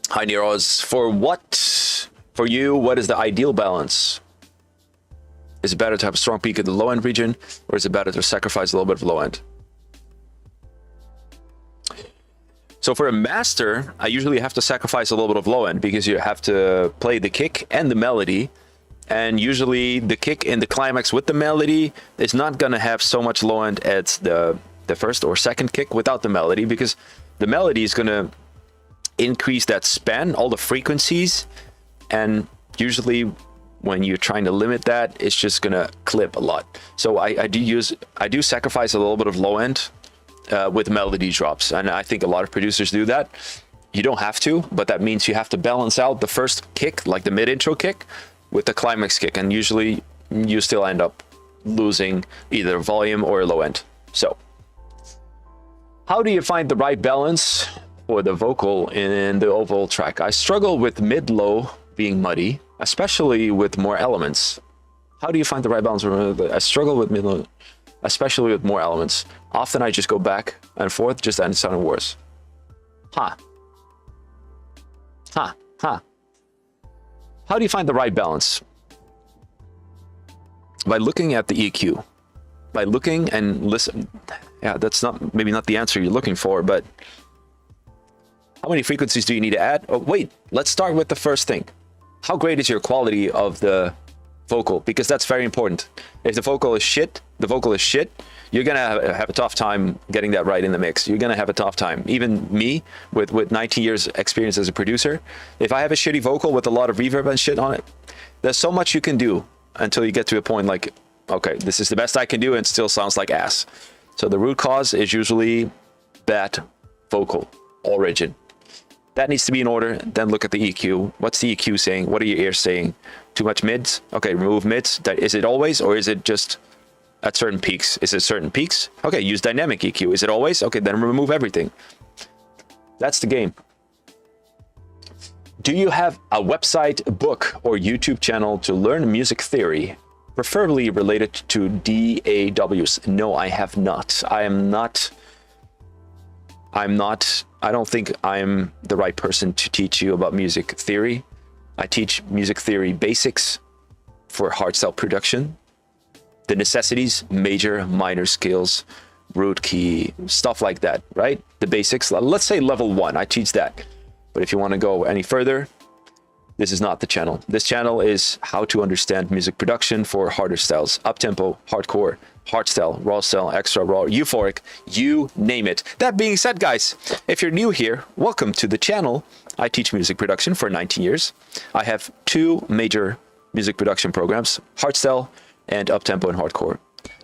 Hi, Neros. For you, what is the ideal balance? Is it better to have a strong peak in the low end region, or is it better to sacrifice a little bit of low end? So for a master, I usually have to sacrifice a little bit of low end, because you have to play the kick and the melody. And usually the kick in the climax with the melody is not going to have so much low end as the first or second kick without the melody, because the melody is going to increase that span, all the frequencies. And usually when you're trying to limit that, it's just going to clip a lot. So I do sacrifice a little bit of low end with melody drops. And I think a lot of producers do that. You don't have to, but that means you have to balance out the first kick, like the mid intro kick, with the climax kick, and usually you still end up losing either volume or low end. So how do you find the right balance for the vocal in the overall track? I struggle with mid-low being muddy, especially with more elements. How do you find the right balance? I struggle with mid-low, especially with more elements. Often I just go back and forth, just and it sounded worse. How do you find the right balance? By looking at the EQ. By looking and listen. Yeah, that's maybe not the answer you're looking for, but how many frequencies do you need to add? Oh, wait, let's start with the first thing. How great is your quality of the vocal? Because that's very important. If the vocal is shit, you're gonna have a tough time getting that right in the mix. You're gonna have a tough time. Even me, with 19 years experience as a producer, if I have a shitty vocal with a lot of reverb and shit on it, there's so much you can do until you get to a point like, okay, this is the best I can do, and it still sounds like ass. So the root cause is usually bad vocal origin. That needs to be in order. Then look at the EQ. What's the EQ saying? What are your ears saying? Too much mids? Okay, remove mids. Is it always, or is it just at certain peaks. Is it certain peaks? Okay, use dynamic EQ. Is it always? Okay, then remove everything. That's the game. Do you have a website, book, or YouTube channel to learn music theory, preferably related to DAWs? No, I have not. I don't think I'm the right person to teach you about music theory. I teach music theory basics for hardstyle production. The necessities, major, minor scales, root key, stuff like that, right? The basics, let's say level 1, I teach that. But if you want to go any further, this is not the channel. This channel is how to understand music production for harder styles, uptempo, hardcore, hardstyle, rawstyle, extra raw, euphoric, you name it. That being said, guys, if you're new here, welcome to the channel. I teach music production for 19 years. I have 2 major music production programs, hardstyle and uptempo and hardcore.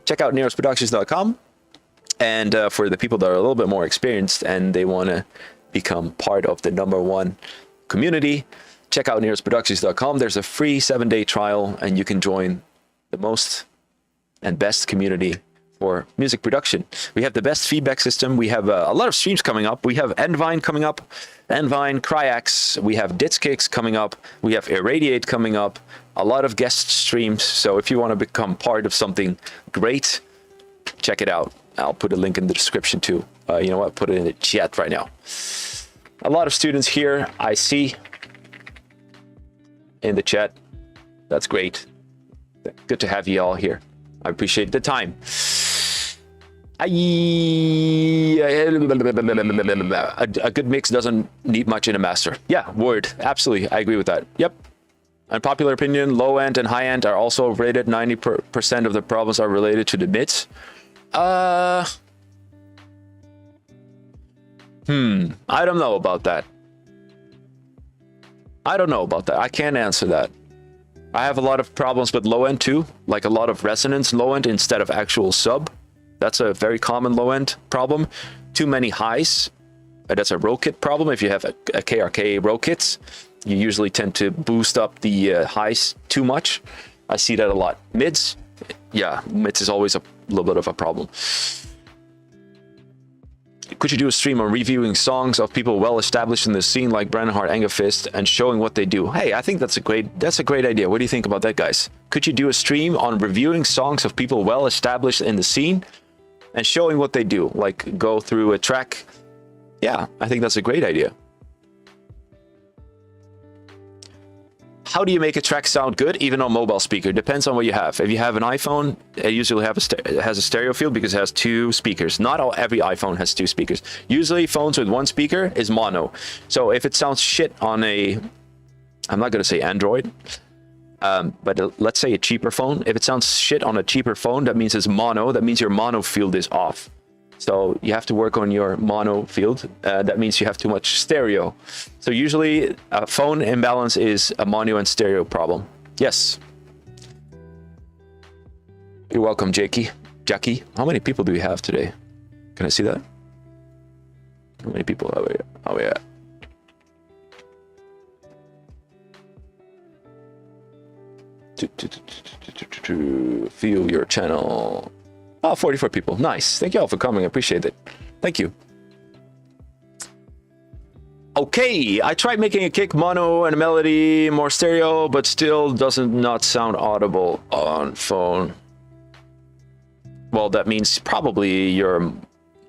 Check out nerosproductions.com. And for the people that are a little bit more experienced and they want to become part of the #1 community, check out nerosproductions.com. There's a free 7-day trial and you can join the most and best community for music production. We have the best feedback system. We have a lot of streams coming up. We have Envine coming up, Envine, Cryax. We have Ditskicks coming up. We have Irradiate coming up. A lot of guest streams. So if you want to become part of something great, check it out. I'll put a link in the description too. You know what? Put it in the chat right now. A lot of students here I see in the chat. That's great. Good to have you all here. I appreciate the time. A good mix doesn't need much in a master. Yeah, word. Absolutely. I agree with that. Yep. Unpopular opinion, low end and high end are also rated. 90% of the problems are related to the mids. I don't know about that. I can't answer that. I have a lot of problems with low end too, like a lot of resonance low end instead of actual sub. That's a very common low end problem. Too many highs. That's a row kit problem. If you have a KRK row kits, you usually tend to boost up the highs too much. I see that a lot. Mids, yeah, mids is always a little bit of a problem. Could you do a stream on reviewing songs of people well established in the scene like Brandon Hart, Anger Fist, and showing what they do? Hey, I think that's a great idea. What do you think about that, guys? Could you do a stream on reviewing songs of people well established in the scene and showing what they do? Like go through a track. Yeah, I think that's a great idea. How do you make a track sound good even on mobile speaker? Depends on what you have. If you have an iPhone, it usually has a stereo field because it has 2 speakers. Not every iPhone has 2 speakers. Usually phones with 1 speaker is mono. So if it sounds shit on I'm not going to say Android, but let's say a cheaper phone. If it sounds shit on a cheaper phone, that means it's mono. That means your mono field is off. So you have to work on your mono field. That means you have too much stereo. So usually a phone imbalance is a mono and stereo problem. Yes. You're welcome, Jackie. How many people do we have today? Can I see that? How many people are we at? Feel your channel. Oh, 44 people. Nice. Thank you all for coming. I appreciate it. Thank you. Okay, I tried making a kick mono and a melody more stereo, but still doesn't not sound audible on phone. Well, that means probably your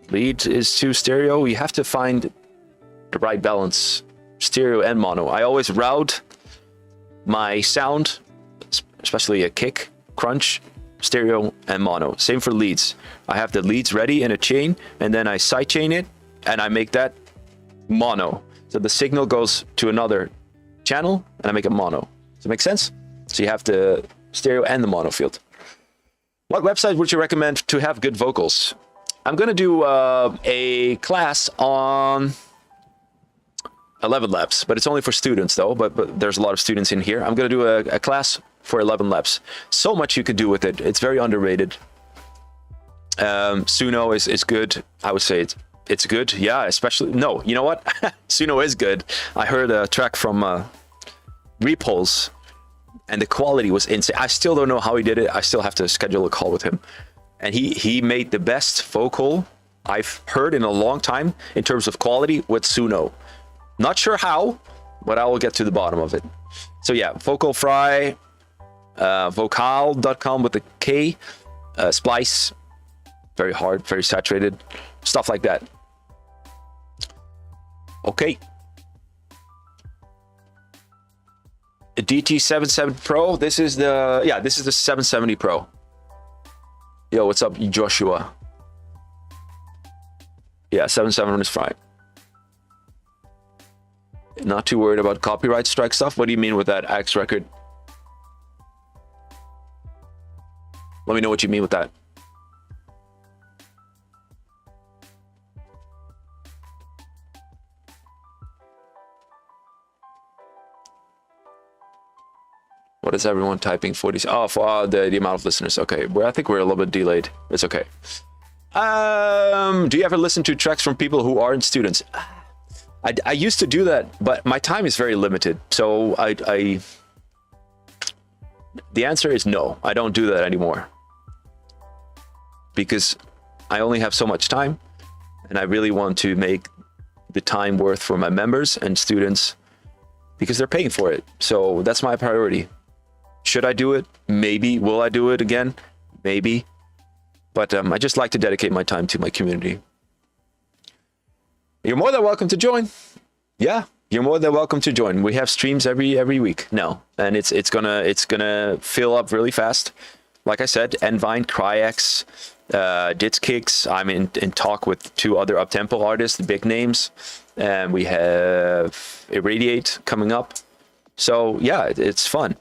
lead is too stereo. You have to find the right balance, stereo and mono. I always route my sound, especially a kick, crunch, stereo and mono. Same for leads. I have the leads ready in a chain and then I sidechain it and I make that mono. So the signal goes to another channel and I make it mono. Does that make sense? So you have the stereo and the mono field. What website would you recommend to have good vocals? I'm going to do a class on 11 Labs, but it's only for students though, but there's a lot of students in here. I'm going to do a class for 11 Labs. So much you can do with it. It's very underrated. Suno is good. I would say it's good. Yeah, especially, no, you know what? Suno is good. I heard a track from Repulse and the quality was insane. I still don't know how he did it. I still have to schedule a call with him. and he made the best vocal I've heard in a long time in terms of quality with Suno. Not sure how, but I will get to the bottom of it. So yeah, Vocal Fry, vocal.com with a K, Splice, very hard, very saturated, stuff like that. Okay. The DT77 Pro, this is the 770 Pro. Yo, what's up, Joshua? Yeah, 770 is fine. Not too worried about copyright strike stuff. What do you mean with that, Axe Record? Let me know what you mean with that. What is everyone typing? 40? Oh, for the amount of listeners. Okay, I think we're a little bit delayed. It's okay. Do you ever listen to tracks from people who aren't students? I used to do that, but my time is very limited. So the answer is no. I don't do that anymore because I only have so much time, and I really want to make the time worth for my members and students because they're paying for it. So that's my priority. Should I do it? Maybe. Will I do it again? Maybe. But I just like to dedicate my time to my community. You're more than welcome to join. Yeah, you're more than welcome to join. We have streams every week now, and it's gonna fill up really fast. Like I said, Envine, Cryex, Ditz Kicks. I'm in talk with 2 other Uptempo artists, big names, and we have Irradiate coming up. So yeah, it's fun.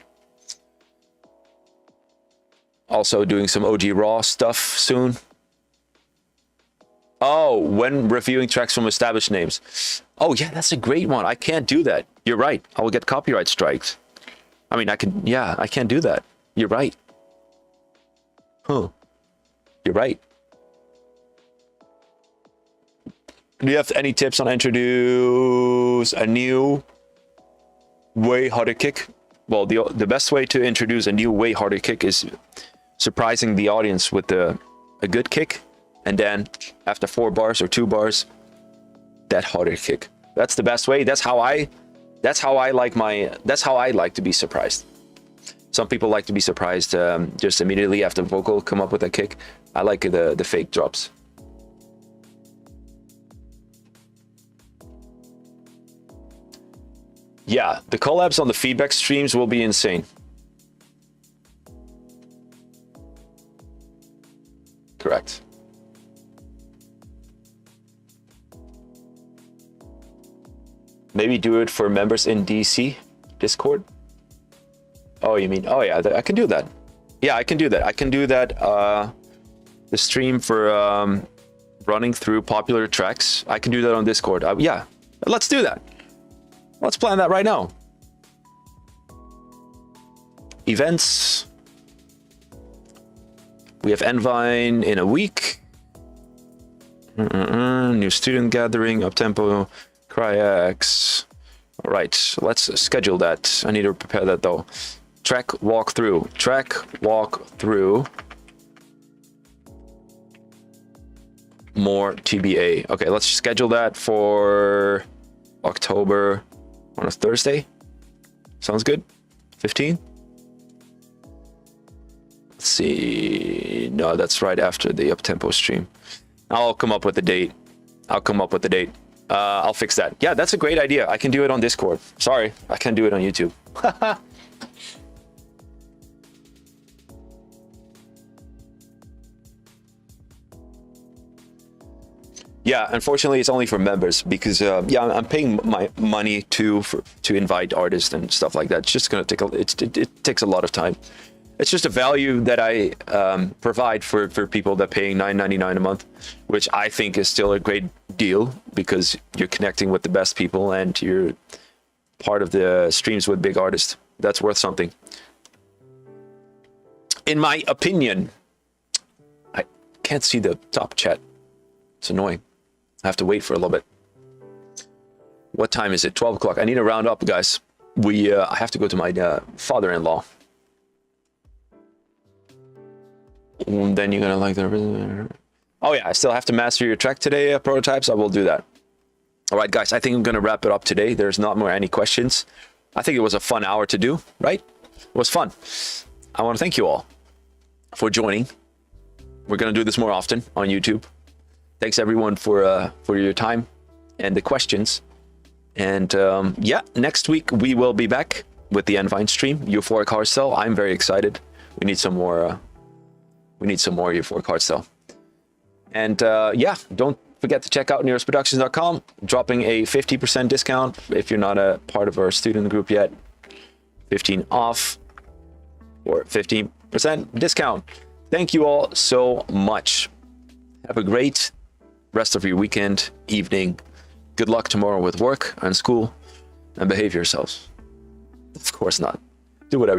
Also doing some OG Raw stuff soon. Oh, when reviewing tracks from established names. Oh yeah, that's a great one. I can't do that. You're right. I will get copyright strikes. I mean, I can't do that. You're right. Huh. You're right. Do you have any tips on introduce a new way harder kick? Well, the best way to introduce a new way harder kick is surprising the audience with a good kick, and then after 4 bars or 2 bars, that harder kick. That's the best way. That's how I like to be surprised. Some people like to be surprised just immediately after vocal come up with a kick. I like the fake drops. Yeah, the collabs on the feedback streams will be insane. Correct. Maybe do it for members in DC Discord. Oh, you mean? Oh yeah, I can do that. Yeah, I can do that. I can do that. The stream for running through popular tracks. I can do that on Discord. Yeah, let's do that. Let's plan that right now. Events. We have Envine in a week. New student gathering, Uptempo, Cryex. All right, let's schedule that. I need to prepare that though. Track walkthrough. Track walkthrough. More TBA. Okay, let's schedule that for October on a Thursday. Sounds good. 15. Let's see. No, that's right after the Uptempo stream. I'll come up with the date. I'll fix that. Yeah, that's a great idea. I can do it on Discord. Sorry, I can't do it on YouTube. Yeah, unfortunately, it's only for members because yeah, I'm paying my money to invite artists and stuff like that. It's just gonna take it takes a lot of time. It's just a value that I provide for people that are paying $9.99 a month, which I think is still a great deal because you're connecting with the best people and you're part of the streams with big artists. That's worth something. In my opinion, I can't see the top chat. It's annoying. I have to wait for a little bit. What time is it? 12 o'clock. I need to round up, guys. I have to go to my father-in-law. then you're gonna like the. Oh yeah, I still have to master your track today, prototypes. I will do that. All right, guys, I think I'm gonna wrap it up today. There's not more any questions. I think it was a fun hour to do, right? It was fun. I want to thank you all for joining. We're gonna do this more often on YouTube. Thanks everyone for your time and the questions. And yeah, next week we will be back with the Envine stream, Euphoric Hardstyle. I'm very excited. We need some more. We need some more Euphoric Hardstyle. And yeah, don't forget to check out nearestproductions.com. Dropping a 50% discount if you're not a part of our student group yet. 15 off or 15% discount. Thank you all so much. Have a great rest of your weekend, evening. Good luck tomorrow with work and school, and behave yourselves. Of course not. Do whatever you want.